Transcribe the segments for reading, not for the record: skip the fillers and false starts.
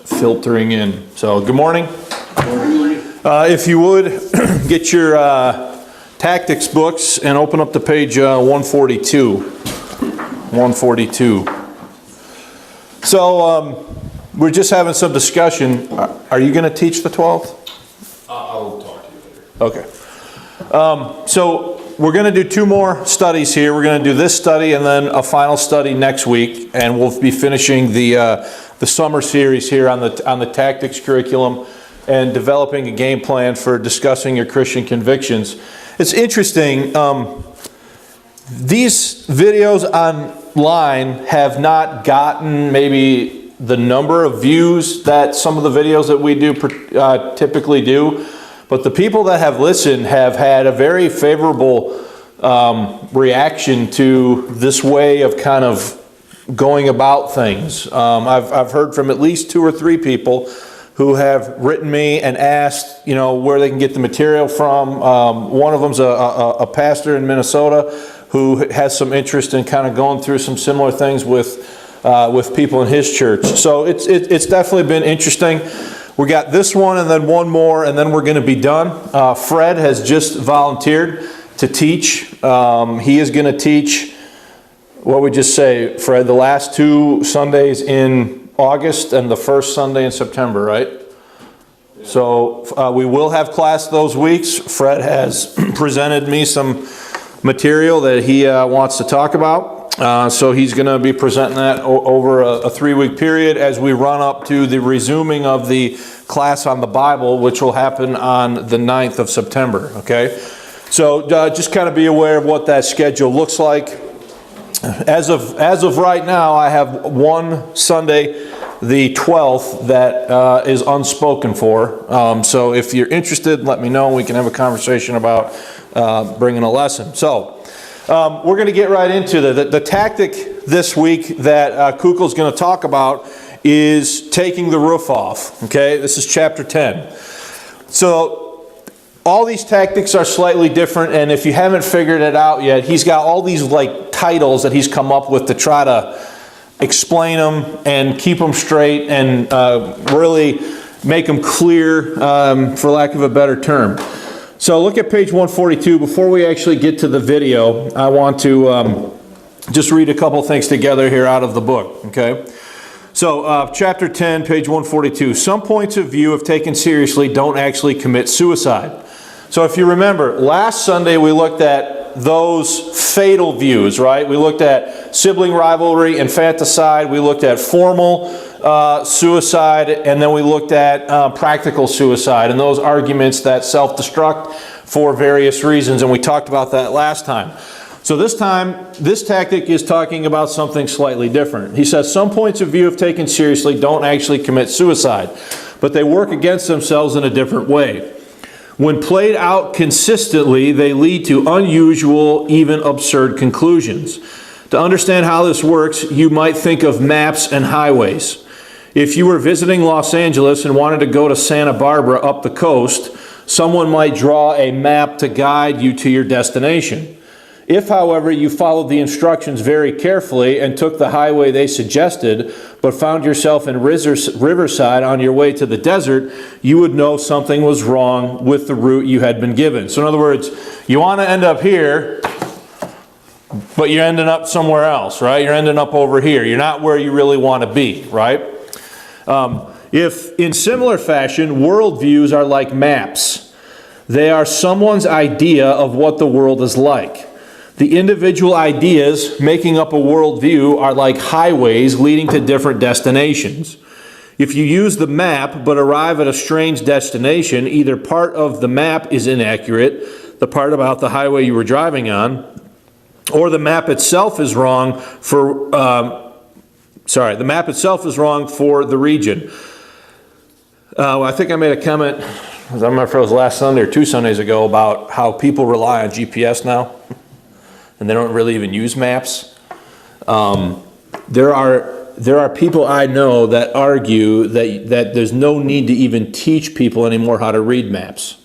filtering in. So, good morning. If you would, get your tactics books and open up to page 142. 142. So, we're just having some discussion. Are you going to teach the 12th? I'll talk to you later. Okay. So, we're going to do two more studies here. We're going to do this study and then a final study next week, and we'll be finishing the summer series here on the tactics curriculum and developing a game plan for discussing your Christian convictions. It's interesting. These videos online have not gotten maybe the number of views that some of the videos that we do typically do. But the people that have listened have had a very favorable reaction to this way of kind of going about things. I've heard from at least 2 or 3 people who have written me and asked, where they can get the material from. One of them's a pastor in Minnesota who has some interest in kind of going through some similar things with people in his church. So it's definitely been interesting. We got this one and then one more, and then we're going to be done. Fred has just volunteered to teach. He is going to teach, what would you say, Fred, the last 2 Sundays in August and the first Sunday in September, right? Yeah. So we will have class those weeks. Fred has presented me some material that he wants to talk about. So he's going to be presenting that over a 3-week period as we run up to the resuming of the class on the Bible, which will happen on the 9th of September. Okay, so just kind of be aware of what that schedule looks like. As of right now, I have one Sunday, the 12th, that is unspoken for. So if you're interested, let me know. We can have a conversation about bringing a lesson. So. We're going to get right into the tactic this week that Kukel's going to talk about is taking the roof off. Okay, this is chapter 10. So all these tactics are slightly different, and if you haven't figured it out yet, he's got all these like titles that he's come up with to try to explain them and keep them straight and really make them clear, for lack of a better term. So look at page 142. Before we actually get to the video, I want to just read a couple things together here out of the book. Okay. So chapter 10, page 142. Some points of view, if taken seriously, don't actually commit suicide. So if you remember, last Sunday we looked at those fatal views, right? We looked at sibling rivalry, infanticide. We looked at formal suicide, and then we looked at practical suicide and those arguments that self-destruct for various reasons, and we talked about that last time. So this time, this tactic is talking about something slightly different. He says, some points of view, if taken seriously, don't actually commit suicide, but they work against themselves in a different way. When played out consistently, they lead to unusual, even absurd conclusions. To understand how this works, you might think of maps and highways. If you were visiting Los Angeles and wanted to go to Santa Barbara up the coast, someone might draw a map to guide you to your destination. If, however, you followed the instructions very carefully and took the highway they suggested, but found yourself in Riverside on your way to the desert, you would know something was wrong with the route you had been given. So in other words, you want to end up here, but you're ending up somewhere else, right? You're ending up over here. You're not where you really want to be, right? If, in similar fashion, worldviews are like maps. They are someone's idea of what the world is like. The individual ideas making up a worldview are like highways leading to different destinations. If you use the map but arrive at a strange destination, either part of the map is inaccurate, the part about the highway you were driving on, or the map itself is wrong for the map itself is wrong for the region. I think I made a comment, I don't remember if it was last Sunday or 2 Sundays ago, about how people rely on GPS now, and they don't really even use maps. There are people I know that argue that there's no need to even teach people anymore how to read maps,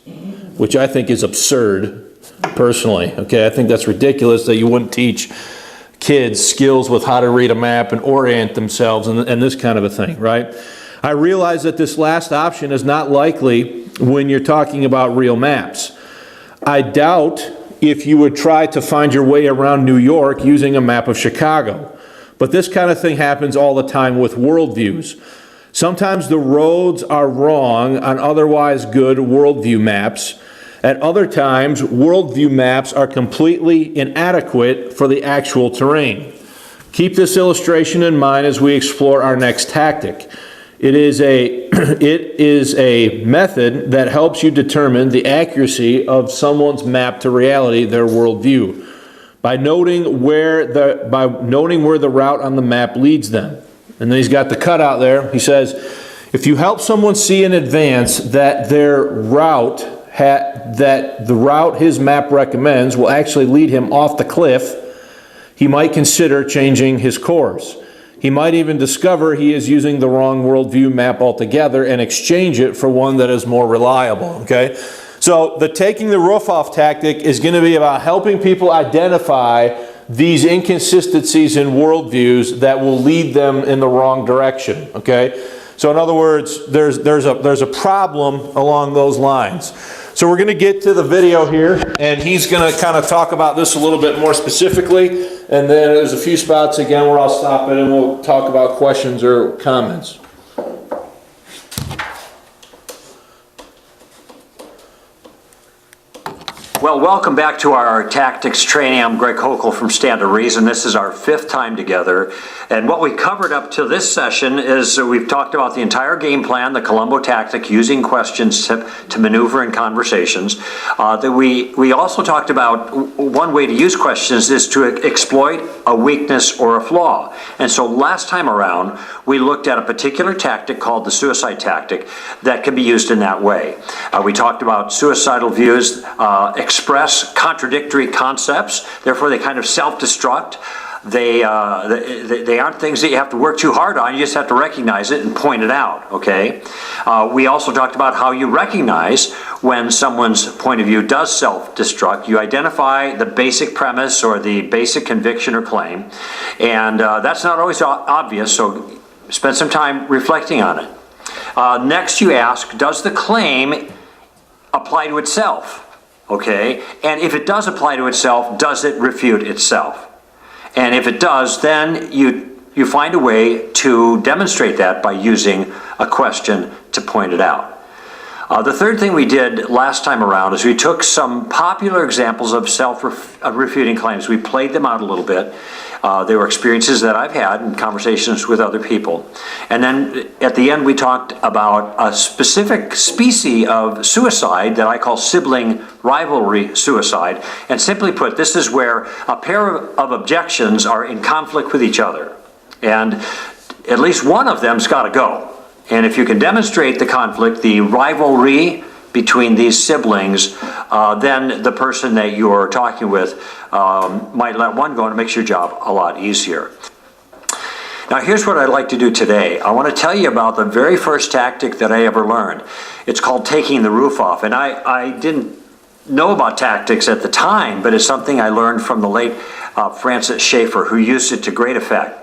which I think is absurd. Personally, okay, I think that's ridiculous that you wouldn't teach kids skills with how to read a map and orient themselves and this kind of a thing, right? I realize that this last option is not likely when you're talking about real maps. I doubt if you would try to find your way around New York using a map of Chicago. But this kind of thing happens all the time with worldviews. Sometimes the roads are wrong on otherwise good worldview maps. At other times, worldview maps are completely inadequate for the actual terrain. Keep this illustration in mind as we explore our next tactic. It is a method that helps you determine the accuracy of someone's map to reality, their worldview, by noting where the route on the map leads them. And then he's got the cutout there. He says, if you help someone see in advance that the route his map recommends will actually lead him off the cliff, he might consider changing his course. He might even discover he is using the wrong worldview map altogether and exchange it for one that is more reliable, okay? So the taking the roof off tactic is going to be about helping people identify these inconsistencies in worldviews that will lead them in the wrong direction, okay? So in other words, there's a problem along those lines. So we're going to get to the video here, and he's going to kind of talk about this a little bit more specifically, and then there's a few spots again where I'll stop it and we'll talk about questions or comments. Well, welcome back to our tactics training. I'm Greg Hochul from Stand to Reason. This is our 5th time together. And what we covered up to this session is we've talked about the entire game plan, the Columbo tactic, using questions to maneuver in conversations. We also talked about one way to use questions is to exploit a weakness or a flaw. And so last time around, we looked at a particular tactic called the suicide tactic that can be used in that way. We talked about suicidal views, express contradictory concepts, therefore they kind of self-destruct. They aren't things that you have to work too hard on, you just have to recognize it and point it out, okay? We also talked about how you recognize when someone's point of view does self-destruct. You identify the basic premise or the basic conviction or claim, and that's not always obvious, so spend some time reflecting on it. Next you ask, does the claim apply to itself? Okay, and if it does apply to itself, does it refute itself? And if it does, then you find a way to demonstrate that by using a question to point it out. The third thing we did last time around is we took some popular examples of self-refuting claims. We played them out a little bit. They were experiences that I've had in conversations with other people. And then at the end we talked about a specific species of suicide that I call sibling rivalry suicide. And simply put, this is where a pair of objections are in conflict with each other. And at least one of them's got to go. And if you can demonstrate the conflict, the rivalry between these siblings, then the person that you're talking with might let one go, and it makes your job a lot easier. Now here's what I'd like to do today. I want to tell you about the very first tactic that I ever learned. It's called taking the roof off. And I didn't know about tactics at the time, but it's something I learned from the late Francis Schaeffer, who used it to great effect.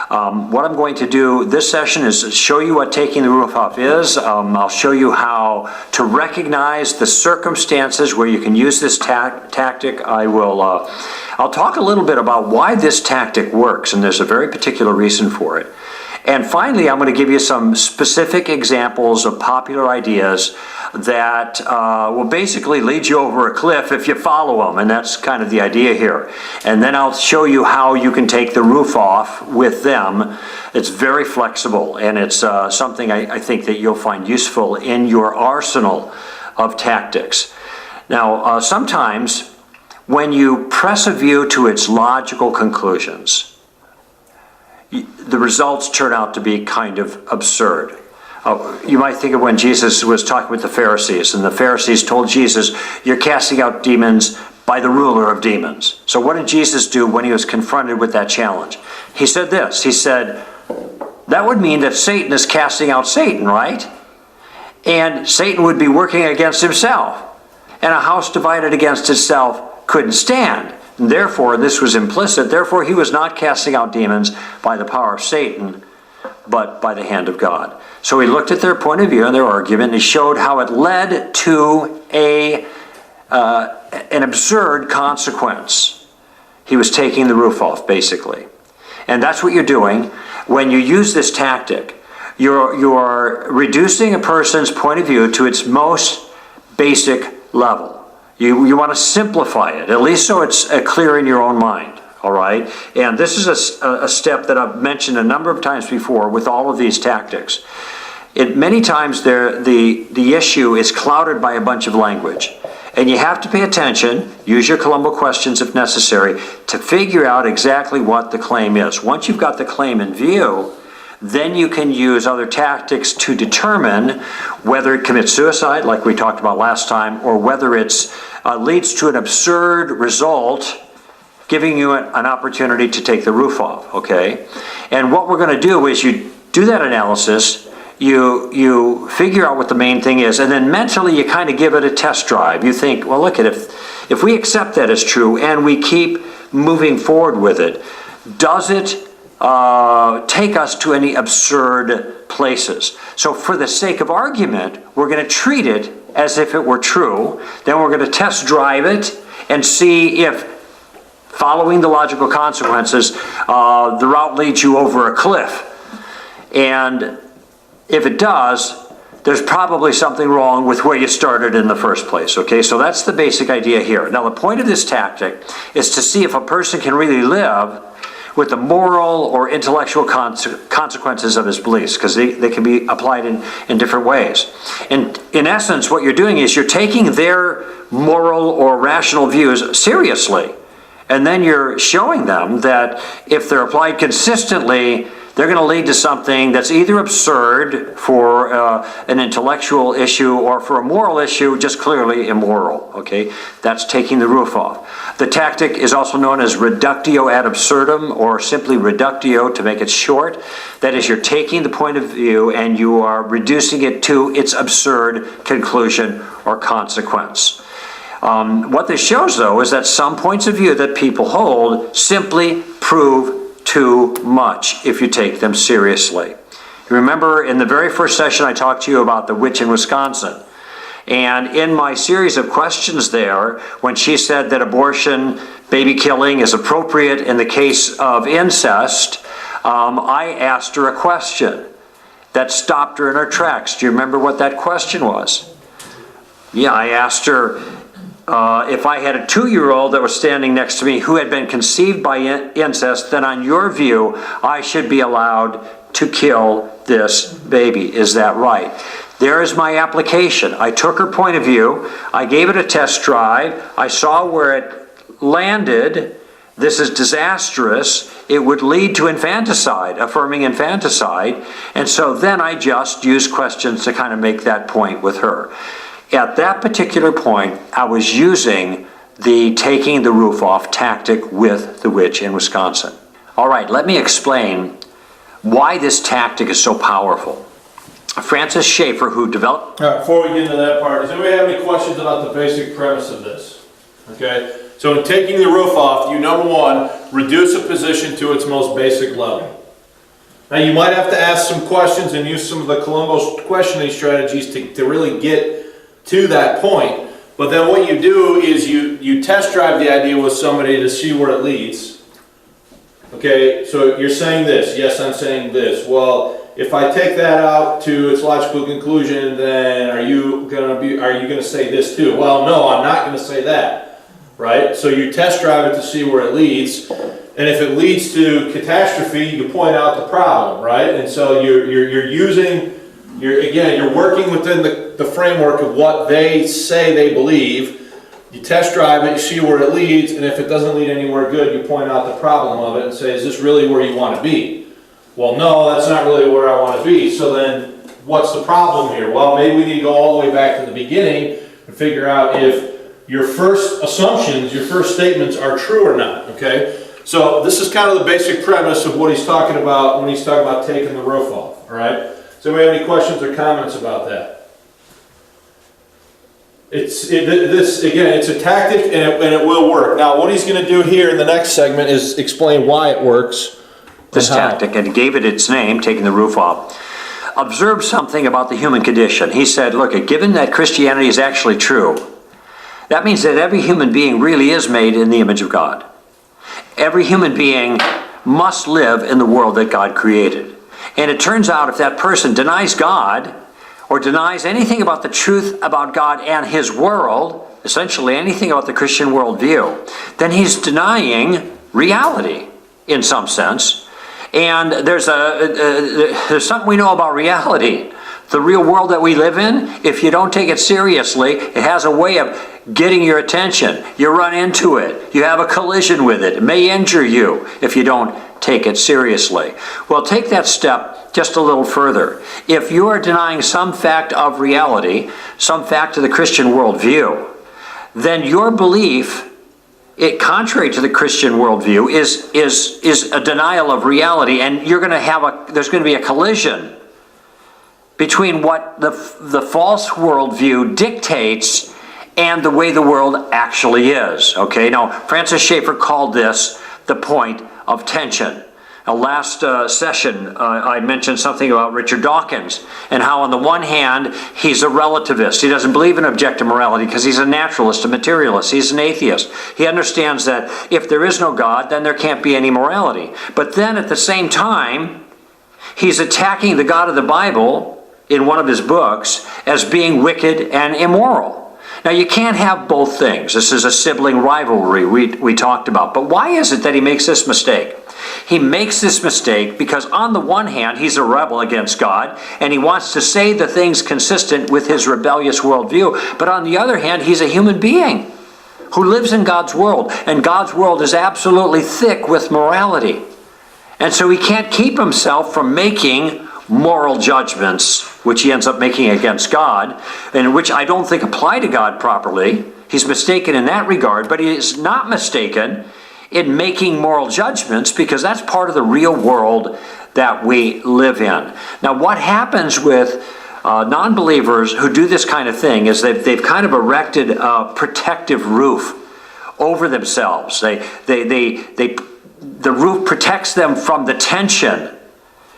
What I'm going to do this session is show you what taking the roof off is. I'll show you how to recognize the circumstances where you can use this tactic. I'll talk a little bit about why this tactic works, and there's a very particular reason for it. And finally, I'm going to give you some specific examples of popular ideas that will basically lead you over a cliff if you follow them, and that's kind of the idea here. And then I'll show you how you can take the roof off with them. It's very flexible, and it's something I think that you'll find useful in your arsenal of tactics. Now, sometimes when you press a view to its logical conclusions, the results turn out to be kind of absurd. You might think of when Jesus was talking with the Pharisees, and the Pharisees told Jesus, "You're casting out demons by the ruler of demons." So what did Jesus do when he was confronted with that challenge? He said this, he said, "That would mean that Satan is casting out Satan, right? And Satan would be working against himself. And a house divided against itself couldn't stand. And therefore, this was implicit, therefore he was not casting out demons by the power of Satan, but by the hand of God." So he looked at their point of view and their argument, and he showed how it led to an absurd consequence. He was taking the roof off, basically. And that's what you're doing when you use this tactic. You're reducing a person's point of view to its most basic level. You want to simplify it, at least so it's clear in your own mind, all right? And this is a step that I've mentioned a number of times before with all of these tactics. Many times the issue is clouded by a bunch of language. And you have to pay attention, use your Columbo questions if necessary, to figure out exactly what the claim is. Once you've got the claim in view, then you can use other tactics to determine whether it commits suicide, like we talked about last time, or whether it leads to an absurd result, giving you an opportunity to take the roof off, okay? And what we're going to do is you do that analysis, you figure out what the main thing is, and then mentally you kind of give it a test drive. You think, well, look, if we accept that as true and we keep moving forward with it, does it take us to any absurd places? So for the sake of argument, we're going to treat it as if it were true. Then we're going to test drive it and see if, following the logical consequences, the route leads you over a cliff. And if it does, there's probably something wrong with where you started in the first place, okay? So that's the basic idea here. Now, the point of this tactic is to see if a person can really live with the moral or intellectual consequences of his beliefs, because they can be applied in different ways. And in essence, what you're doing is you're taking their moral or rational views seriously, and then you're showing them that if they're applied consistently, they're going to lead to something that's either absurd for an intellectual issue or for a moral issue, just clearly immoral, okay? That's taking the roof off. The tactic is also known as reductio ad absurdum, or simply reductio to make it short. That is, you're taking the point of view and you are reducing it to its absurd conclusion or consequence. What this shows, though, is that some points of view that people hold simply prove too much if you take them seriously. You remember in the very first session I talked to you about the witch in Wisconsin. And in my series of questions there, when she said that abortion, baby killing is appropriate in the case of incest, I asked her a question that stopped her in her tracks. Do you remember what that question was? Yeah, I asked her, if I had a 2-year-old that was standing next to me who had been conceived by incest, then on your view, I should be allowed to kill this baby. Is that right? There is my application. I took her point of view. I gave it a test drive. I saw where it landed. This is disastrous. It would lead to infanticide, affirming infanticide. And so then I just used questions to kind of make that point with her. At that particular point, I was using the taking the roof off tactic with the witch in Wisconsin. All right, let me explain why this tactic is so powerful. Francis Schaeffer, who developed... All right, before we get into that part, does anybody have any questions about the basic premise of this? Okay, so in taking the roof off, you, number one, reduce a position to its most basic level. Now, you might have to ask some questions and use some of the Columbo questioning strategies to really get to that point, but then what you do is you test drive the idea with somebody to see where it leads. Okay, so you're saying this, yes, I'm saying this. Well, if I take that out to its logical conclusion, then are you gonna say this too? Well, no, I'm not gonna say that, right? So you test drive it to see where it leads, and if it leads to catastrophe, you point out the problem, right? And so you're working within the framework of what they say they believe. You test drive it, you see where it leads, and if it doesn't lead anywhere good, you point out the problem of it and say, is this really where you want to be? Well, no, that's not really where I want to be. So then, what's the problem here? Well, maybe we need to go all the way back to the beginning and figure out if your first assumptions, your first statements are true or not, okay? So this is kind of the basic premise of what he's talking about when he's talking about taking the roof off, all right? So we have any questions or comments about that? It's a tactic and it will work. Now what he's going to do here in the next segment is explain why it works. This tactic, and gave it its name, taking the roof off. observed something about the human condition. He said, look, given that Christianity is actually true, that means that every human being really is made in the image of God. Every human being must live in the world that God created. And it turns out if that person denies God or denies anything about the truth about God and his world, essentially anything about the Christian worldview, then he's denying reality in some sense. And there's something we know about reality. The real world that we live in, if you don't take it seriously, it has a way of getting your attention. You run into it. You have a collision with it. It may injure you if you don't take it seriously. Well, take that step just a little further. If you are denying some fact of reality, some fact of the Christian worldview, then your belief, contrary to the Christian worldview, is a denial of reality, and you're going to have there's going to be a collision between what the false worldview dictates and the way the world actually is. Okay, now Francis Schaeffer called this the point of tension. Now, last session, I mentioned something about Richard Dawkins and how on the one hand, he's a relativist. He doesn't believe in objective morality because he's a naturalist, a materialist. He's an atheist. He understands that if there is no God, then there can't be any morality. But then at the same time, he's attacking the God of the Bible in one of his books as being wicked and immoral. Now, you can't have both things. This is a sibling rivalry we talked about. But why is it that he makes this mistake? He makes this mistake because on the one hand, he's a rebel against God, and he wants to say the things consistent with his rebellious worldview. But on the other hand, he's a human being who lives in God's world, and God's world is absolutely thick with morality. And so he can't keep himself from making moral judgments, which he ends up making against God, and which I don't think apply to God properly. He's mistaken in that regard, but he is not mistaken in making moral judgments because that's part of the real world that we live in. Now, what happens with non-believers who do this kind of thing is they've kind of erected a protective roof over themselves. The roof protects them from the tension,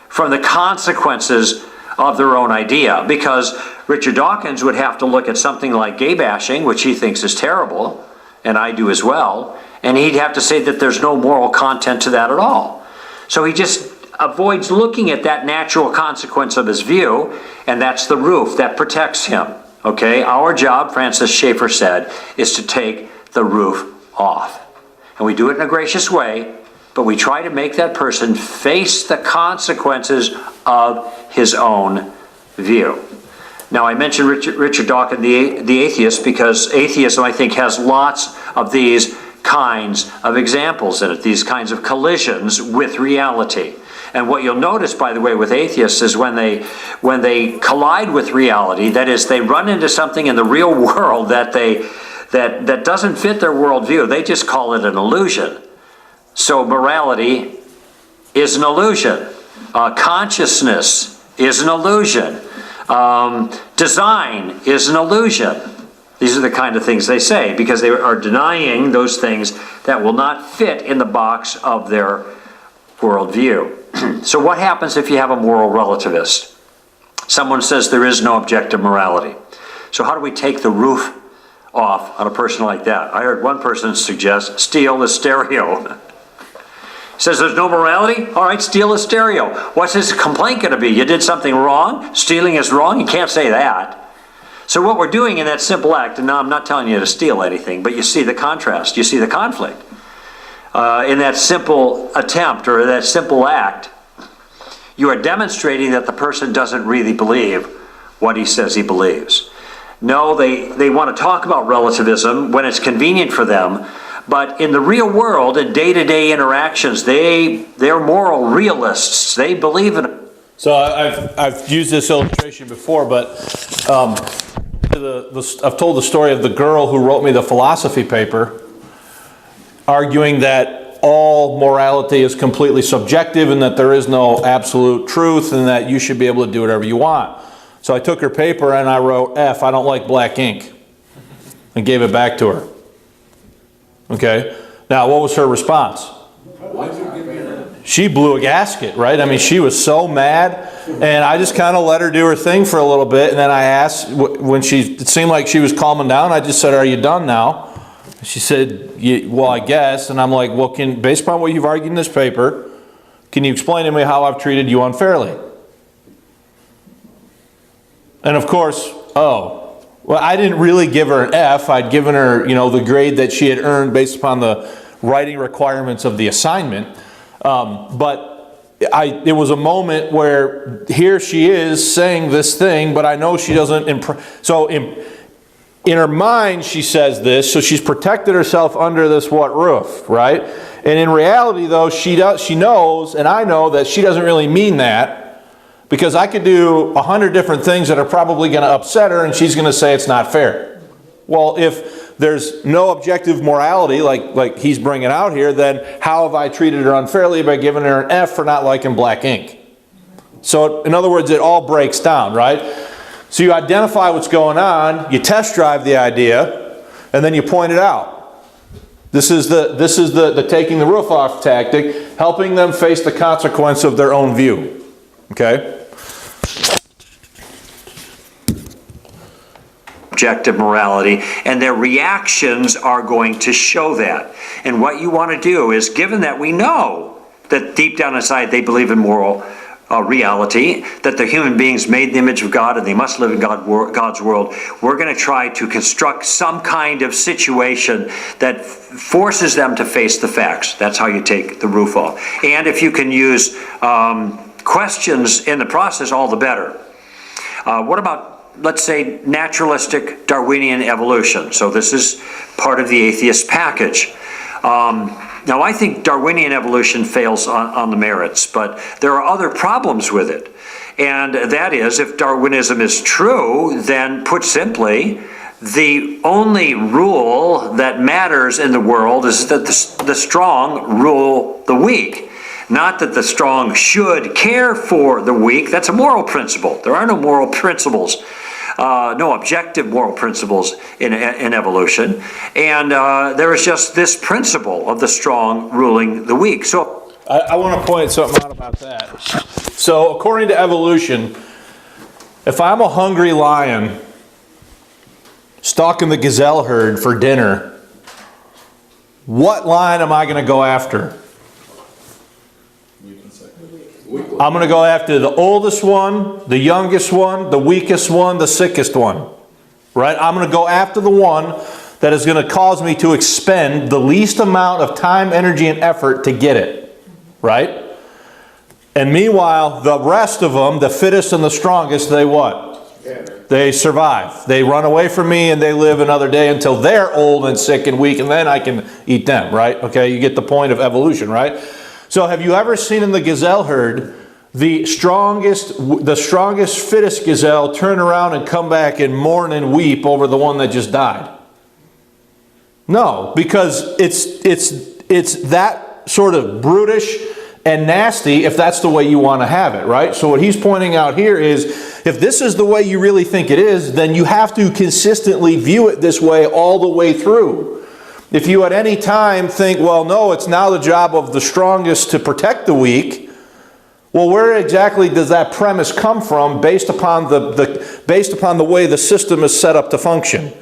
from the consequences of their own idea. Because Richard Dawkins would have to look at something like gay bashing, which he thinks is terrible, and I do as well, and he'd have to say that there's no moral content to that at all. So he just avoids looking at that natural consequence of his view, and that's the roof that protects him. Okay, our job, Francis Schaeffer said, is to take the roof off. And we do it in a gracious way, but we try to make that person face the consequences of his own view. Now, I mentioned Richard Dawkins, the atheist, because atheism, I think, has lots of these kinds of examples in it, these kinds of collisions with reality. And what you'll notice, by the way, with atheists is when they collide with reality, that is, they run into something in the real world that doesn't fit their worldview, they just call it an illusion. So morality is an illusion. Consciousness is an illusion. Design is an illusion. These are the kind of things they say because they are denying those things that will not fit in the box of their worldview. So what happens if you have a moral relativist? Someone says there is no objective morality. So how do we take the roof off on a person like that? I heard one person suggest steal the stereo. Says there's no morality? All right, steal a stereo. What's his complaint going to be? You did something wrong? Stealing is wrong? You can't say that. So what we're doing in that simple act, and now I'm not telling you to steal anything, but you see the contrast, you see the conflict. In that simple attempt or that simple act, you are demonstrating that the person doesn't really believe what he says he believes. No, they want to talk about relativism when it's convenient for them, but in the real world, in day-to-day interactions, they're moral realists. They believe in it. So I've used this illustration before, but I've told the story of the girl who wrote me the philosophy paper, arguing that all morality is completely subjective and that there is no absolute truth and that you should be able to do whatever you want. So I took her paper and I wrote, F, I don't like black ink, and gave it back to her. Okay? Now, what was her response? she blew a gasket, right? I mean, she was so mad, and I just kind of let her do her thing for a little bit, and then I asked, when it seemed like she was calming down, I just said, "Are you done now?" She said, "Well, I guess." And I'm like, "Well, based upon what you've argued in this paper, can you explain to me how I've treated you unfairly?" And of course, well, I didn't really give her an F. I'd given her, the grade that she had earned based upon the writing requirements of the assignment. But it was a moment where here she is saying this thing, but I know she doesn't. So in her mind, she says this, so she's protected herself under this roof, right? And in reality, though, she knows, and I know that she doesn't really mean that. Because I could do 100 different things that are probably going to upset her, and she's going to say it's not fair. Well, if there's no objective morality like he's bringing out here, then how have I treated her unfairly by giving her an F for not liking black ink? So in other words, it all breaks down, right? So you identify what's going on, you test drive the idea, and then you point it out. This is the taking the roof off tactic, helping them face the consequence of their own view. Okay? Objective morality, and their reactions are going to show that. And what you want to do is, given that we know that deep down inside they believe in moral reality, that the human beings made in the image of God and they must live in God's world, we're going to try to construct some kind of situation that forces them to face the facts. That's how you take the roof off. And if you can use questions in the process, all the better. What about, let's say, naturalistic Darwinian evolution? So this is part of the atheist package. Now, I think Darwinian evolution fails on the merits, but there are other problems with it. And that is, if Darwinism is true, then put simply, the only rule that matters in the world is that the strong rule the weak. Not that the strong should care for the weak. That's a moral principle. There are no moral principles, no objective moral principles in evolution. And there is just this principle of the strong ruling the weak. So I want to point something out about that. So according to evolution, if I'm a hungry lion stalking the gazelle herd for dinner, what lion am I going to go after? I'm going to go after the oldest one, the youngest one, the weakest one, the sickest one. Right? I'm going to go after the one that is going to cause me to expend the least amount of time, energy, and effort to get it. Right? And meanwhile, the rest of them, the fittest and the strongest, they what? Yeah. They survive. They run away from me and they live another day until they're old and sick and weak, and then I can eat them. Right? Okay, you get the point of evolution, right? So have you ever seen in the gazelle herd the strongest, fittest gazelle turn around and come back and mourn and weep over the one that just died? No, because it's that sort of brutish and nasty if that's the way you want to have it, right? So what he's pointing out here is, if this is the way you really think it is, then you have to consistently view it this way all the way through. If you at any time think, well, no, it's now the job of the strongest to protect the weak, well, where exactly does that premise come from based upon the way the system is set up to function?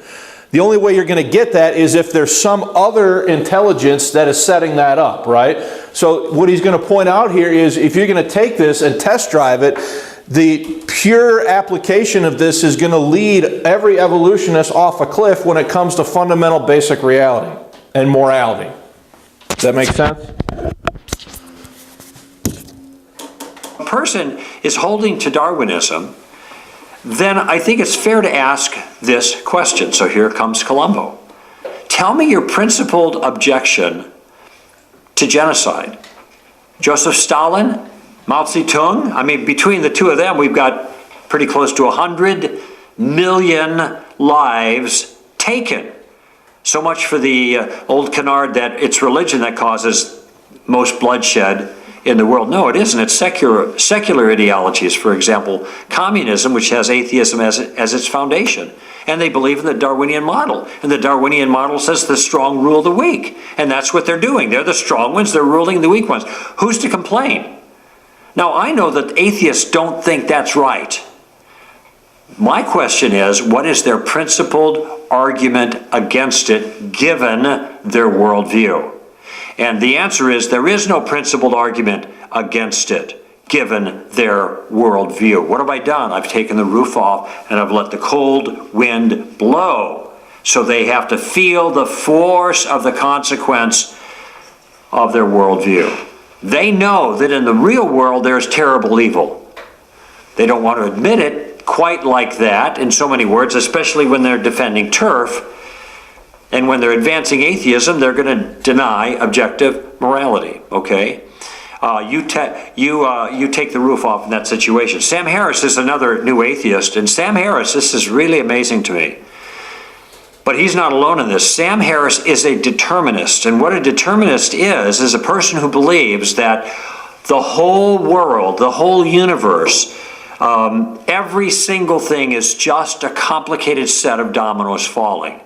The only way you're going to get that is if there's some other intelligence that is setting that up, right? So what he's going to point out here is, if you're going to take this and test drive it, the pure application of this is going to lead every evolutionist off a cliff when it comes to fundamental basic reality and morality. Does that make sense? If a person is holding to Darwinism, then I think it's fair to ask this question. So here comes Columbo. Tell me your principled objection to genocide. Joseph Stalin? Mao Zedong? I mean, between the two of them, we've got pretty close to 100 million lives taken. So much for the old canard that it's religion that causes most bloodshed in the world. No, it isn't. It's secular ideologies. For example, communism, which has atheism as its foundation. And they believe in the Darwinian model. And the Darwinian model says the strong rule the weak. And that's what they're doing. They're the strong ones. They're ruling the weak ones. Who's to complain? Now, I know that atheists don't think that's right. My question is, what is their principled argument against it, given their worldview? And the answer is, there is no principled argument against it, given their worldview. What have I done? I've taken the roof off and I've let the cold wind blow. So they have to feel the force of the consequence of their worldview. They know that in the real world there's terrible evil. They don't want to admit it quite like that in so many words, especially when they're defending turf. And when they're advancing atheism, they're going to deny objective morality, okay? You take the roof off in that situation. Sam Harris is another new atheist, and Sam Harris, this is really amazing to me. But he's not alone in this. Sam Harris is a determinist, and what a determinist is a person who believes that the whole world, the whole universe, every single thing is just a complicated set of dominoes falling.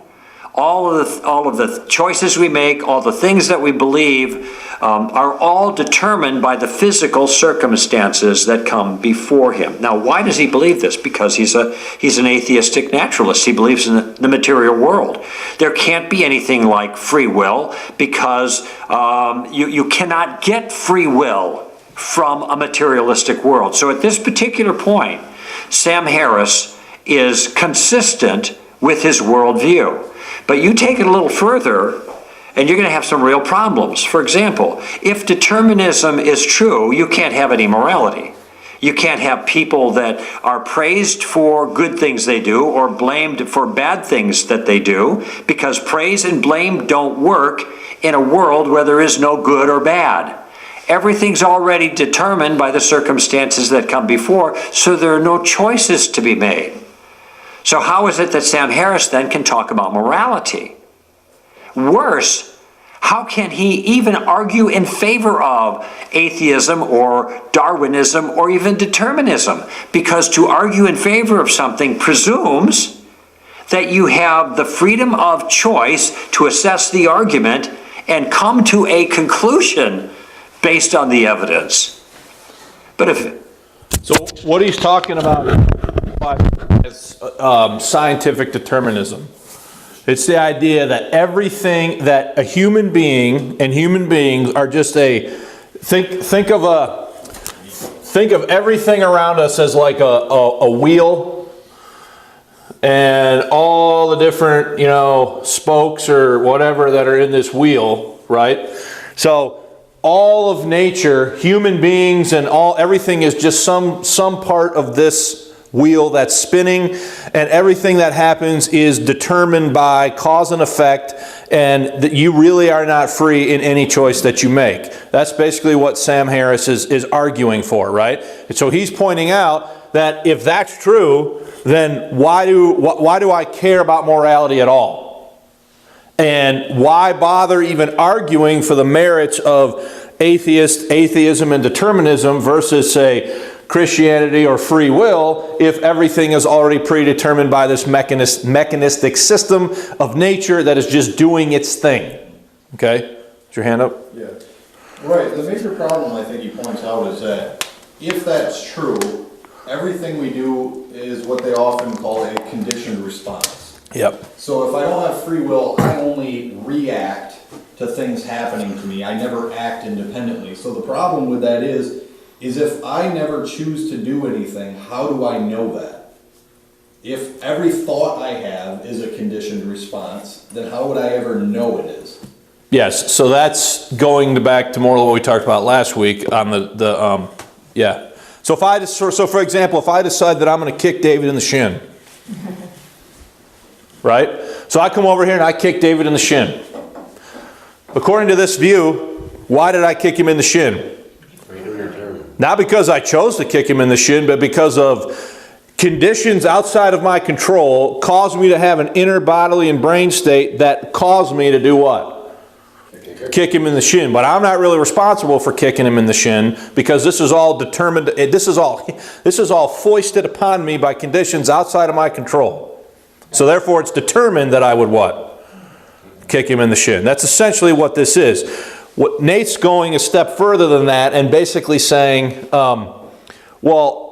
All of the choices we make, all the things that we believe, are all determined by the physical circumstances that come before him. Now, why does he believe this? Because he's an atheistic naturalist. He believes in the material world. There can't be anything like free will, because you cannot get free will from a materialistic world. So at this particular point, Sam Harris is consistent with his worldview. But you take it a little further, and you're going to have some real problems. For example, if determinism is true, you can't have any morality. You can't have people that are praised for good things they do or blamed for bad things that they do, because praise and blame don't work in a world where there is no good or bad. Everything's already determined by the circumstances that come before, so there are no choices to be made. So how is it that Sam Harris then can talk about morality? Worse, how can he even argue in favor of atheism or Darwinism or even determinism? Because to argue in favor of something presumes that you have the freedom of choice to assess the argument and come to a conclusion based on the evidence. But So what he's talking about is scientific determinism. It's the idea that everything that a human being and human beings are just think of everything around us as like a wheel, and all the different spokes or whatever that are in this wheel, right? So all of nature, human beings, and everything is just some part of this wheel that's spinning, and everything that happens is determined by cause and effect, and that you really are not free in any choice that you make. That's basically what Sam Harris is arguing for, right? And so he's pointing out that if that's true, then why do I care about morality at all? And why bother even arguing for the merits of atheism and determinism versus, say, Christianity or free will, if everything is already predetermined by this mechanistic system of nature that is just doing its thing? Okay? Is your hand up? Yeah. Right. The major problem I think he points out is that if that's true, everything we do is what they often call a conditioned response. Yep. So if I don't have free will, I only react to things happening to me. I never act independently. So the problem with that is if I never choose to do anything, how do I know that? If every thought I have is a conditioned response, then how would I ever know it is? Yes, so that's going back to more of what we talked about last week on yeah. So for example, if I decide that I'm going to kick David in the shin, right? So I come over here and I kick David in the shin. According to this view, why did I kick him in the shin? Not because I chose to kick him in the shin, but because of conditions outside of my control caused me to have an inner bodily and brain state that caused me to do what? kick him in the shin. But I'm not really responsible for kicking him in the shin because this is all determined, this is all foisted upon me by conditions outside of my control. So therefore it's determined that I would what? Kick him in the shin. That's essentially what this is. What Nate's going a step further than that and basically saying, well,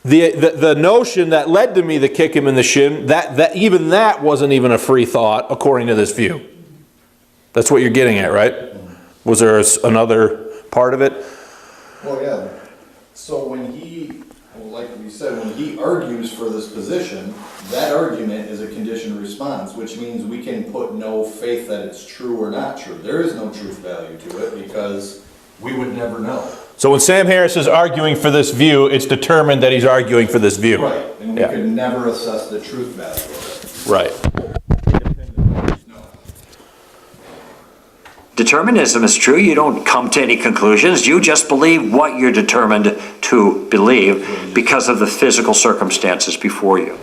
the notion that led to me to kick him in the shin, that wasn't even a free thought according to this view. That's what you're getting at, right? Was there another part of it? Well, yeah. So like we said, when he argues for this position, that argument is a conditioned response, which means we can put no faith that it's true or not true. There is no truth value to it because we would never know. So when Sam Harris is arguing for this view, it's determined that he's arguing for this view. Right, and we could never assess the truth value of it. Right. No. Determinism is true. You don't come to any conclusions. You just believe what you're determined to believe because of the physical circumstances before you.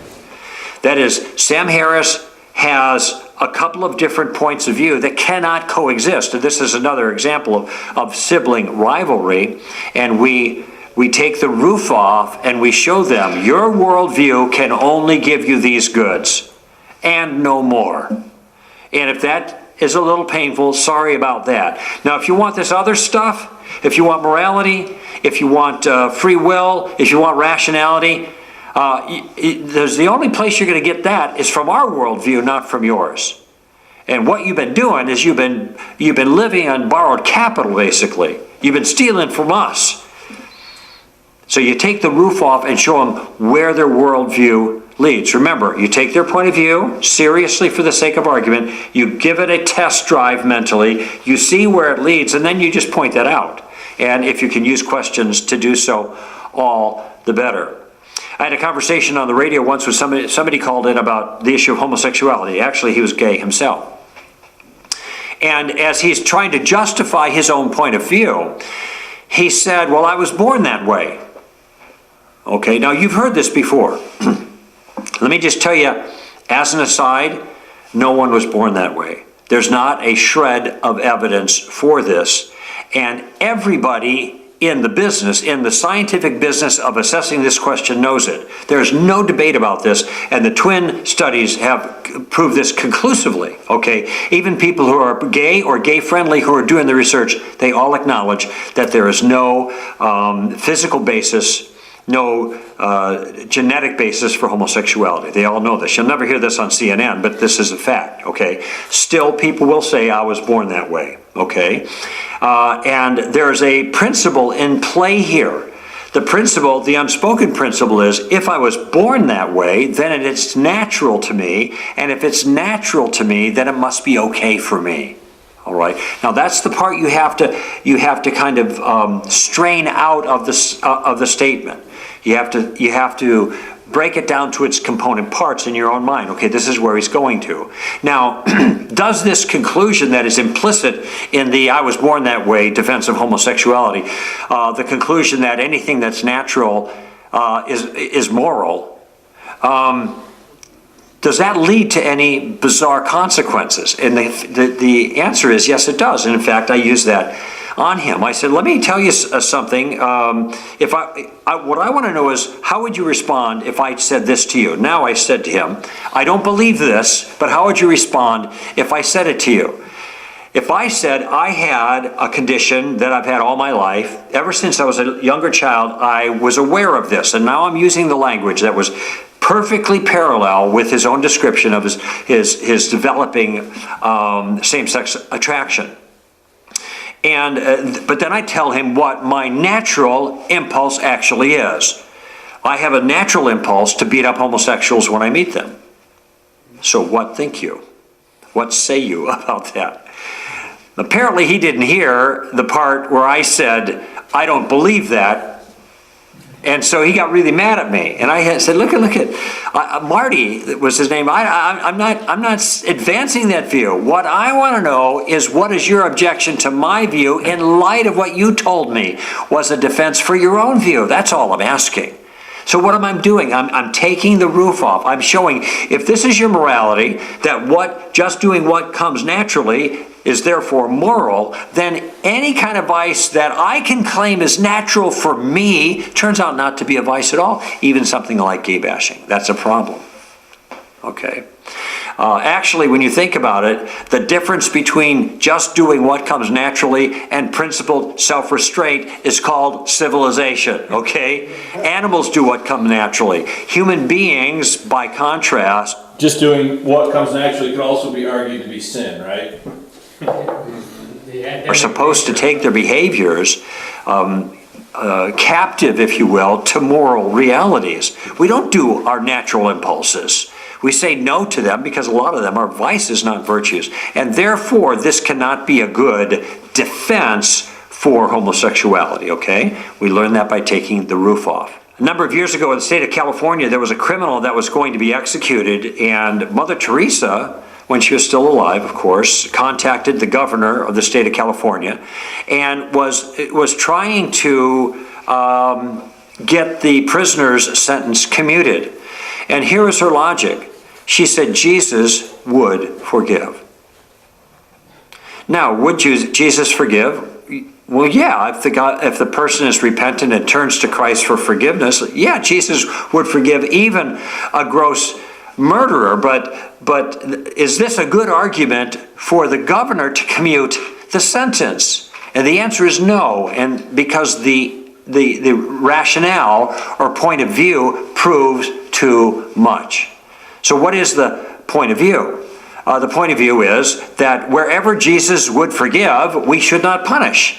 That is, Sam Harris has a couple of different points of view that cannot coexist. And this is another example of sibling rivalry. And we take the roof off and we show them, your worldview can only give you these goods and no more. And if that is a little painful, sorry about that. Now, if you want this other stuff, if you want morality, if you want free will, if you want rationality, there's the only place you're going to get that is from our worldview, not from yours. And what you've been doing is you've been living on borrowed capital, basically. You've been stealing from us. So you take the roof off and show them where their worldview leads. Remember, you take their point of view seriously for the sake of argument. You give it a test drive mentally. You see where it leads, and then you just point that out. And if you can use questions to do so, all the better. I had a conversation on the radio once with somebody called in about the issue of homosexuality. Actually, he was gay himself. And as he's trying to justify his own point of view, he said, well, I was born that way. Okay, now you've heard this before. Let me just tell you, as an aside, no one was born that way. There's not a shred of evidence for this. And everybody in the business, in the scientific business of assessing this question knows it. There's no debate about this, and the twin studies have proved this conclusively, okay? Even people who are gay or gay-friendly who are doing the research, they all acknowledge that there is no physical basis, no genetic basis for homosexuality. They all know this. You'll never hear this on CNN, but this is a fact, okay? Still, people will say, I was born that way, okay? And there's a principle in play here. The principle, the unspoken principle is, if I was born that way, then it's natural to me, and if it's natural to me, then it must be okay for me. All right. Now that's the part you have to kind of strain out of the statement. You have to break it down to its component parts in your own mind. Okay, this is where he's going to. Now, does this conclusion that is implicit in the I was born that way defense of homosexuality, the conclusion that anything that's natural is moral, does that lead to any bizarre consequences? And the answer is yes, it does. And in fact, I use that on him. I said, let me tell you something. What I want to know is, how would you respond if I said this to you? Now I said to him, I don't believe this, but how would you respond if I said it to you? If I said I had a condition that I've had all my life, ever since I was a younger child, I was aware of this, and now I'm using the language that was perfectly parallel with his own description of his developing same-sex attraction. And but then I tell him what my natural impulse actually is. I have a natural impulse to beat up homosexuals when I meet them. So what think you? What say you about that? Apparently he didn't hear the part where I said, I don't believe that. And so he got really mad at me. And I said, look at Marty was his name. I'm not advancing that view. What I want to know is, what is your objection to my view in light of what you told me was a defense for your own view? That's all I'm asking. So what am I doing? I'm taking the roof off. I'm showing, if this is your morality, that just doing what comes naturally is therefore moral, then any kind of vice that I can claim is natural for me turns out not to be a vice at all. Even something like gay bashing. That's a problem. Okay. Actually, when you think about it, the difference between just doing what comes naturally and principled self-restraint is called civilization, okay? Animals do what comes naturally. Human beings, by contrast, Just doing what comes naturally can also be argued to be sin, right? are supposed to take their behaviors captive, if you will, to moral realities. We don't do our natural impulses. We say no to them because a lot of them are vices, not virtues. And therefore, this cannot be a good defense for homosexuality, okay? We learned that by taking the roof off. A number of years ago in the state of California, there was a criminal that was going to be executed, and Mother Teresa, when she was still alive, of course, contacted the governor of the state of California and was trying to get the prisoner's sentence commuted. And here is her logic. She said Jesus would forgive. Now, would Jesus forgive? Well, yeah, if the person is repentant and turns to Christ for forgiveness, yeah, Jesus would forgive even a gross murderer. But is this a good argument for the governor to commute the sentence? And the answer is no, and because the rationale or point of view proves too much. So what is the point of view? The point of view is that wherever Jesus would forgive, we should not punish.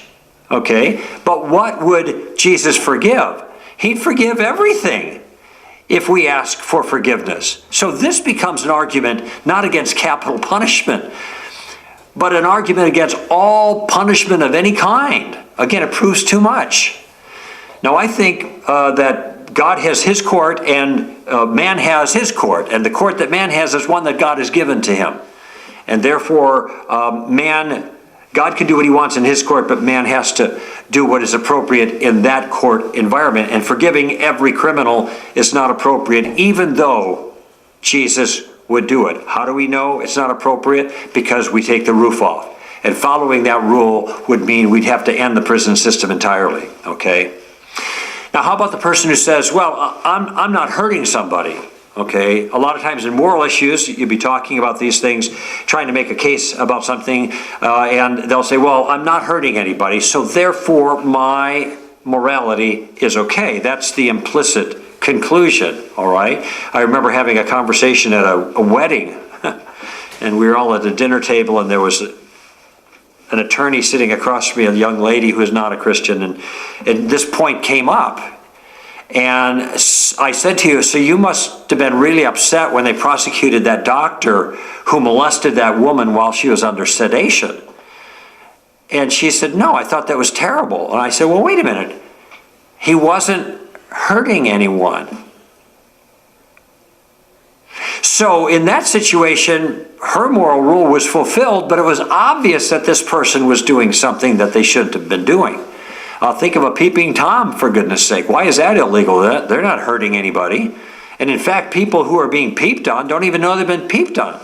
Okay? But what would Jesus forgive? He'd forgive everything if we ask for forgiveness. So this becomes an argument not against capital punishment, but an argument against all punishment of any kind. Again, it proves too much. Now, I think that God has his court and man has his court. And the court that man has is one that God has given to him. And therefore, God can do what he wants in his court, but man has to do what is appropriate in that court environment. And forgiving every criminal is not appropriate, even though Jesus would do it. How do we know it's not appropriate? Because we take the roof off. And following that rule would mean we'd have to end the prison system entirely, okay? Now, how about the person who says, well, I'm not hurting somebody, okay? A lot of times in moral issues, you'd be talking about these things, trying to make a case about something, and they'll say, well, I'm not hurting anybody, so therefore my morality is okay. That's the implicit conclusion, all right? I remember having a conversation at a wedding, and we were all at a dinner table, and there was an attorney sitting across from me, a young lady who is not a Christian, and this point came up. And I said to you, so you must have been really upset when they prosecuted that doctor who molested that woman while she was under sedation. And she said, no, I thought that was terrible. And I said, well, wait a minute. He wasn't hurting anyone. So in that situation, her moral rule was fulfilled, but it was obvious that this person was doing something that they shouldn't have been doing. Think of a peeping Tom, for goodness sake. Why is that illegal? They're not hurting anybody. And in fact, people who are being peeped on don't even know they've been peeped on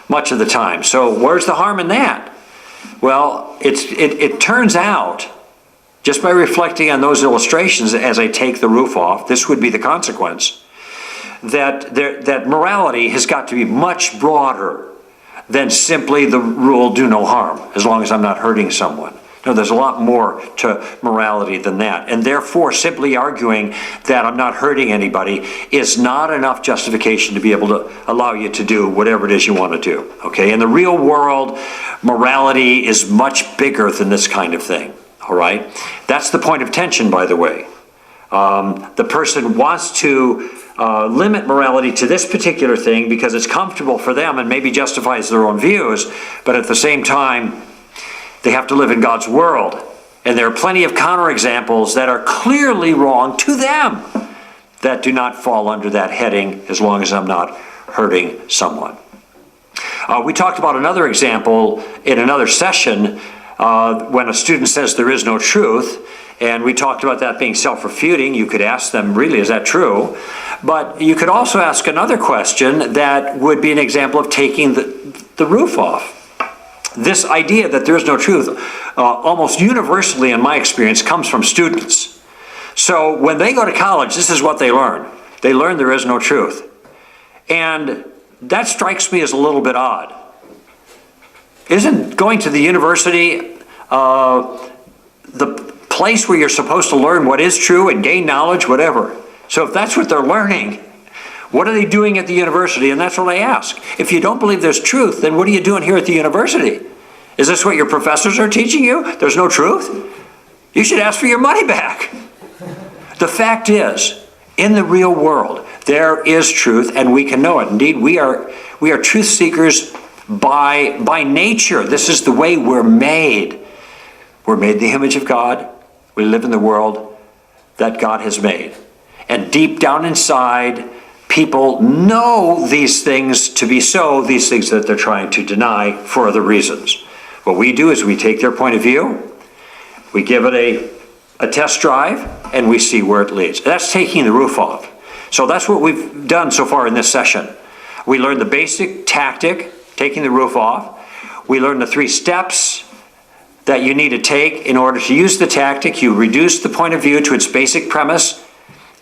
much of the time. So where's the harm in that? Well, it turns out, just by reflecting on those illustrations as I take the roof off, this would be the consequence, that morality has got to be much broader than simply the rule, do no harm, as long as I'm not hurting someone. No, there's a lot more to morality than that. And therefore, simply arguing that I'm not hurting anybody is not enough justification to be able to allow you to do whatever it is you want to do. Okay? In the real world, morality is much bigger than this kind of thing. All right? That's the point of tension, by the way. The person wants to limit morality to this particular thing because it's comfortable for them and maybe justifies their own views, but at the same time, they have to live in God's world. And there are plenty of counterexamples that are clearly wrong to them that do not fall under that heading as long as I'm not hurting someone. We talked about another example in another session when a student says there is no truth. And we talked about that being self-refuting. You could ask them, really, is that true? But you could also ask another question that would be an example of taking the roof off. This idea that there's no truth, almost universally in my experience, comes from students. So when they go to college, this is what they learn. They learn there is no truth. And that strikes me as a little bit odd. Isn't going to the university the place where you're supposed to learn what is true and gain knowledge, whatever? So if that's what they're learning, what are they doing at the university? And that's what I ask. If you don't believe there's truth, then what are you doing here at the university? Is this what your professors are teaching you? There's no truth? You should ask for your money back. The fact is, in the real world, there is truth and we can know it. Indeed, we are truth seekers by nature. This is the way we're made. We're made in the image of God. We live in the world that God has made. And deep down inside, people know these things to be so, these things that they're trying to deny for other reasons. What we do is we take their point of view, we give it a test drive, and we see where it leads. That's taking the roof off. So that's what we've done so far in this session. We learned the basic tactic, taking the roof off. We learned the 3 steps that you need to take in order to use the tactic. You reduce the point of view to its basic premise,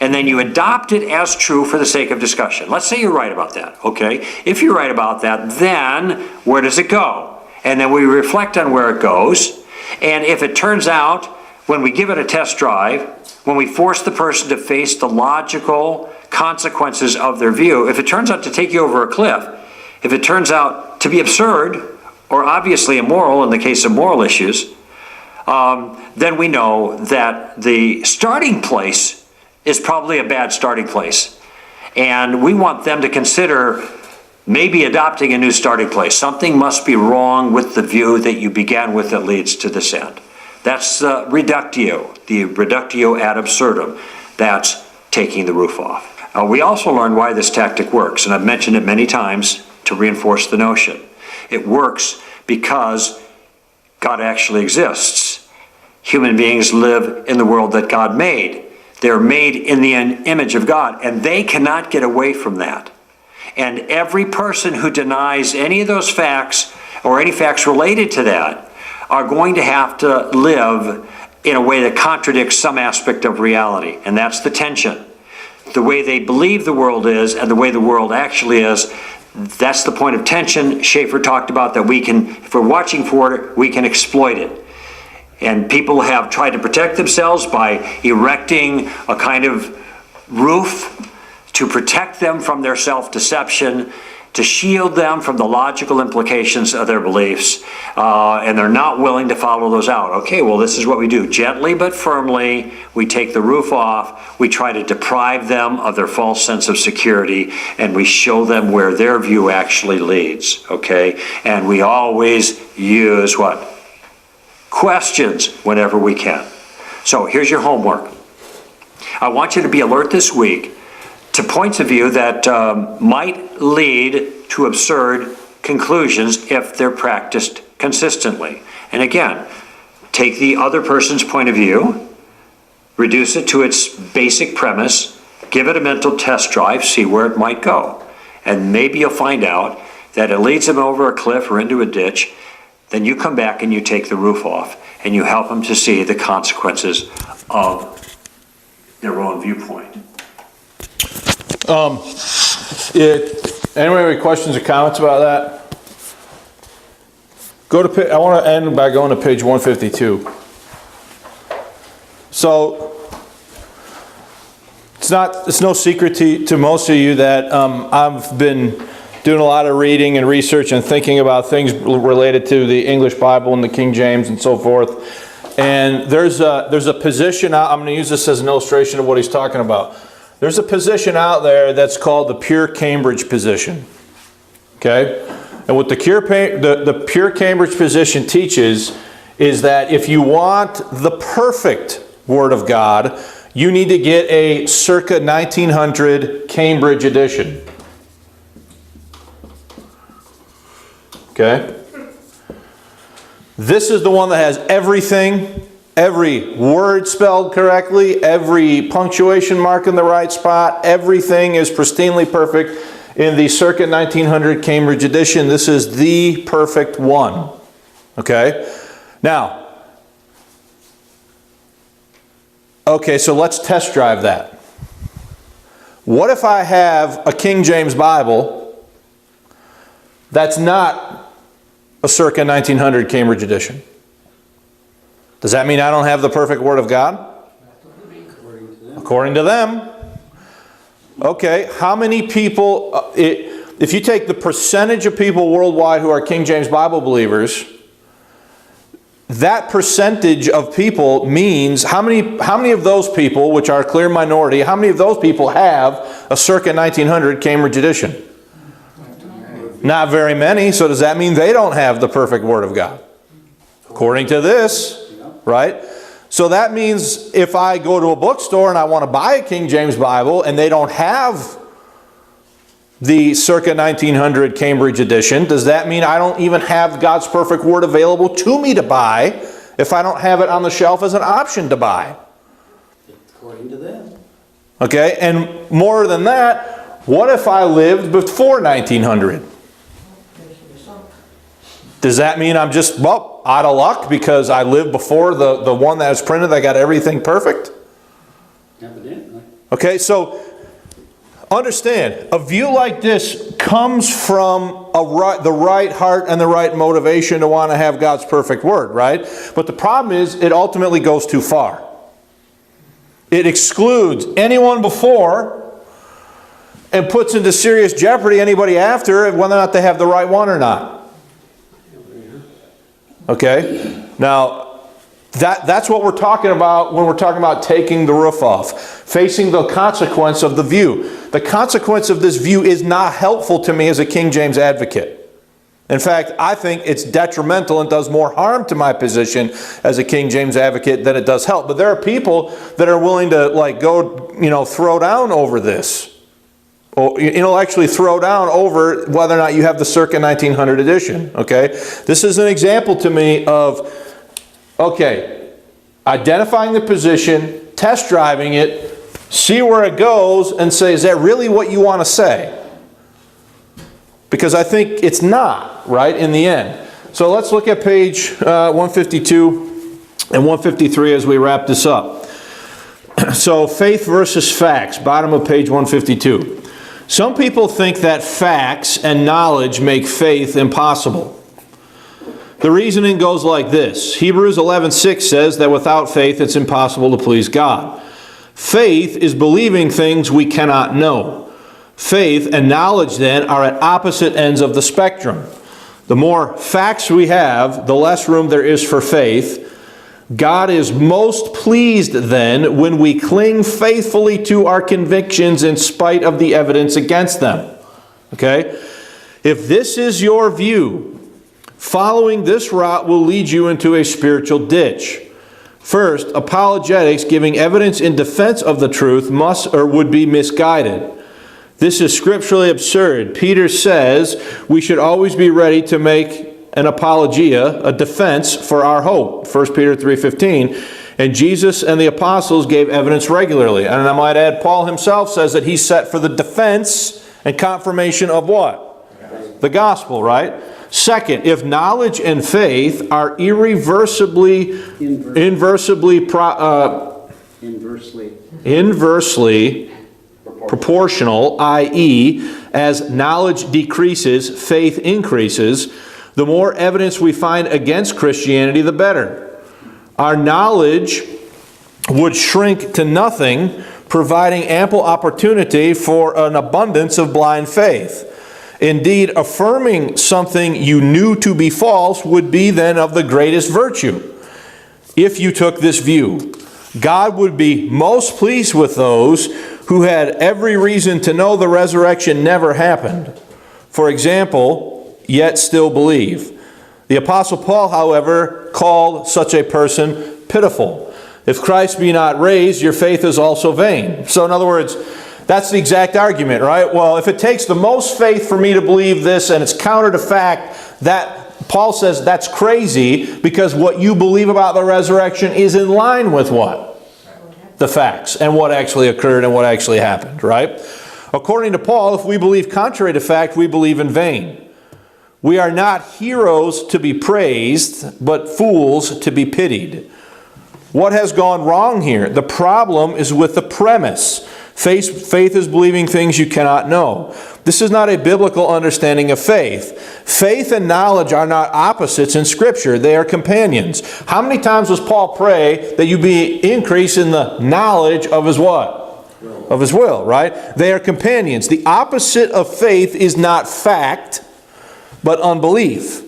and then you adopt it as true for the sake of discussion. Let's say you're right about that, okay? If you're right about that, then where does it go? And then we reflect on where it goes. And if it turns out, when we give it a test drive, when we force the person to face the logical consequences of their view, if it turns out to take you over a cliff, if it turns out to be absurd or obviously immoral in the case of moral issues, then we know that the starting place is probably a bad starting place. And we want them to consider maybe adopting a new starting place. Something must be wrong with the view that you began with that leads to this end. That's Reductio, the Reductio ad absurdum. That's taking the roof off. We also learned why this tactic works, and I've mentioned it many times to reinforce the notion. It works because God actually exists. Human beings live in the world that God made. They're made in the image of God, and they cannot get away from that. And every person who denies any of those facts or any facts related to that are going to have to live in a way that contradicts some aspect of reality. And that's the tension. The way they believe the world is and the way the world actually is, that's the point of tension Schaeffer talked about, that we can, if we're watching for it, we can exploit it. And people have tried to protect themselves by erecting a kind of roof to protect them from their self-deception, to shield them from the logical implications of their beliefs, and they're not willing to follow those out. Okay, well, this is what we do. Gently but firmly, we take the roof off, we try to deprive them of their false sense of security, and we show them where their view actually leads, okay? And we always use what? Questions whenever we can. So here's your homework. I want you to be alert this week to points of view that might lead to absurd conclusions if they're practiced consistently. And again, take the other person's point of view, reduce it to its basic premise, give it a mental test drive, see where it might go. And maybe you'll find out that it leads them over a cliff or into a ditch. Then you come back and you take the roof off and you help them to see the consequences of their own viewpoint. Anyone have any questions or comments about that? I want to end by going to page 152. So it's no secret to most of you that I've been doing a lot of reading and research and thinking about things related to the English Bible and the King James and so forth. And there's a position out, I'm going to use this as an illustration of what he's talking about. There's a position out there that's called the pure Cambridge position. Okay? And what the pure Cambridge position teaches is that if you want the perfect Word of God, you need to get a circa 1900 Cambridge edition. Okay? This is the one that has everything every word spelled correctly, every punctuation mark in the right spot, everything is pristinely perfect in the circa 1900 Cambridge edition. This is the perfect one. Okay? Now, okay, so let's test drive that. What if I have a King James Bible that's not a circa 1900 Cambridge edition? Does that mean I don't have the perfect Word of God? According to them. Okay, how many people, if you take the percentage of people worldwide who are King James Bible believers, that percentage of people means how many of those people, which are a clear minority, how many of those people have a circa 1900 Cambridge edition? Not very many. So does that mean they don't have the perfect Word of God? According to this, right? So that means if I go to a bookstore and I want to buy a King James Bible and they don't have the circa 1900 Cambridge edition, does that mean I don't even have God's perfect Word available to me to buy if I don't have it on the shelf as an option to buy? According to them. Okay, and more than that, what if I lived before 1900? Does that mean I'm just, well, out of luck because I lived before the one that was printed that got everything perfect? Evidently. Okay, so understand, a view like this comes from the right heart and the right motivation to want to have God's perfect Word, right? But the problem is it ultimately goes too far. It excludes anyone before and puts into serious jeopardy anybody after, whether or not they have the right one or not. Okay? Now, that's what we're talking about when we're talking about taking the roof off. Facing the consequence of the view. The consequence of this view is not helpful to me as a King James advocate. In fact, I think it's detrimental and does more harm to my position as a King James advocate than it does help. But there are people that are willing to go, throw down over this. Or intellectually throw down over whether or not you have the circa 1900 edition. Okay? This is an example to me of, okay, identifying the position, test driving it, see where it goes, and say, is that really what you want to say? Because I think it's not, right, in the end. So let's look at page 152 and 153 as we wrap this up. So faith versus facts, bottom of page 152. Some people think that facts and knowledge make faith impossible. The reasoning goes like this. Hebrews 11:6 says that without faith it's impossible to please God. Faith is believing things we cannot know. Faith and knowledge then are at opposite ends of the spectrum. The more facts we have, the less room there is for faith. God is most pleased then when we cling faithfully to our convictions in spite of the evidence against them. Okay? If this is your view, following this route will lead you into a spiritual ditch. First, apologetics giving evidence in defense of the truth must or would be misguided. This is scripturally absurd. Peter says we should always be ready to make an apologia, a defense for our hope. 1 Peter 3:15. And Jesus and the apostles gave evidence regularly. And I might add, Paul himself says that he's set for the defense and confirmation of what? The gospel, right? Second, if knowledge and faith are inversely proportional, i.e., as knowledge decreases, faith increases, the more evidence we find against Christianity, the better. Our knowledge would shrink to nothing, providing ample opportunity for an abundance of blind faith. Indeed, affirming something you knew to be false would be then of the greatest virtue. If you took this view, God would be most pleased with those who had every reason to know the resurrection never happened. For example, yet still believe. The Apostle Paul, however, called such a person pitiful. If Christ be not raised, your faith is also vain. So in other words, that's the exact argument, right? Well, if it takes the most faith for me to believe this and it's counter to fact, that Paul says that's crazy because what you believe about the resurrection is in line with what? The facts and what actually occurred and what actually happened, right? According to Paul, if we believe contrary to fact, we believe in vain. We are not heroes to be praised, but fools to be pitied. What has gone wrong here? The problem is with the premise. Faith is believing things you cannot know. This is not a biblical understanding of faith. Faith and knowledge are not opposites in Scripture. They are companions. How many times does Paul pray that you be increase in the knowledge of his what? Of his will, right? They are companions. The opposite of faith is not fact, but unbelief.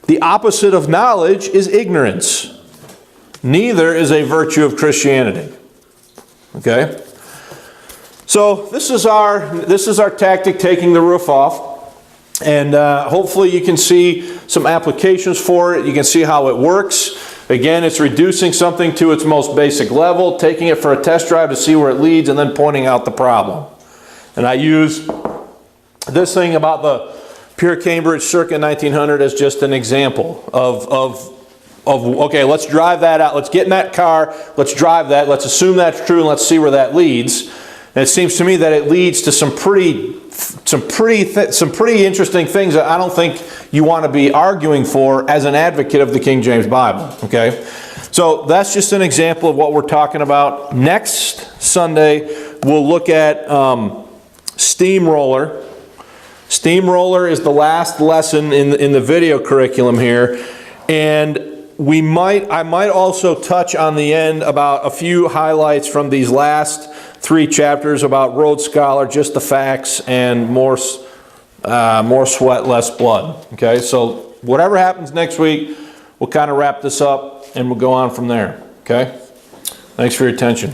The opposite of knowledge is ignorance. Neither is a virtue of Christianity. Okay? So this is our tactic, taking the roof off. And hopefully you can see some applications for it. You can see how it works. Again, it's reducing something to its most basic level, taking it for a test drive to see where it leads, and then pointing out the problem. And I use this thing about the Pure Cambridge circa 1900 as just an example of okay, let's drive that out. Let's get in that car. Let's drive that. Let's assume that's true, and let's see where that leads. And it seems to me that it leads to some pretty interesting things that I don't think you want to be arguing for as an advocate of the King James Bible. Okay, so that's just an example of what we're talking about. Next Sunday, we'll look at steamroller. Steamroller is the last lesson in the video curriculum here, and I might also touch on the end about a few highlights from these last 3 chapters about Rhodes Scholar, just the facts, and more sweat, less blood. Okay, so whatever happens next week, we'll kind of wrap this up and we'll go on from there. Okay, thanks for your attention.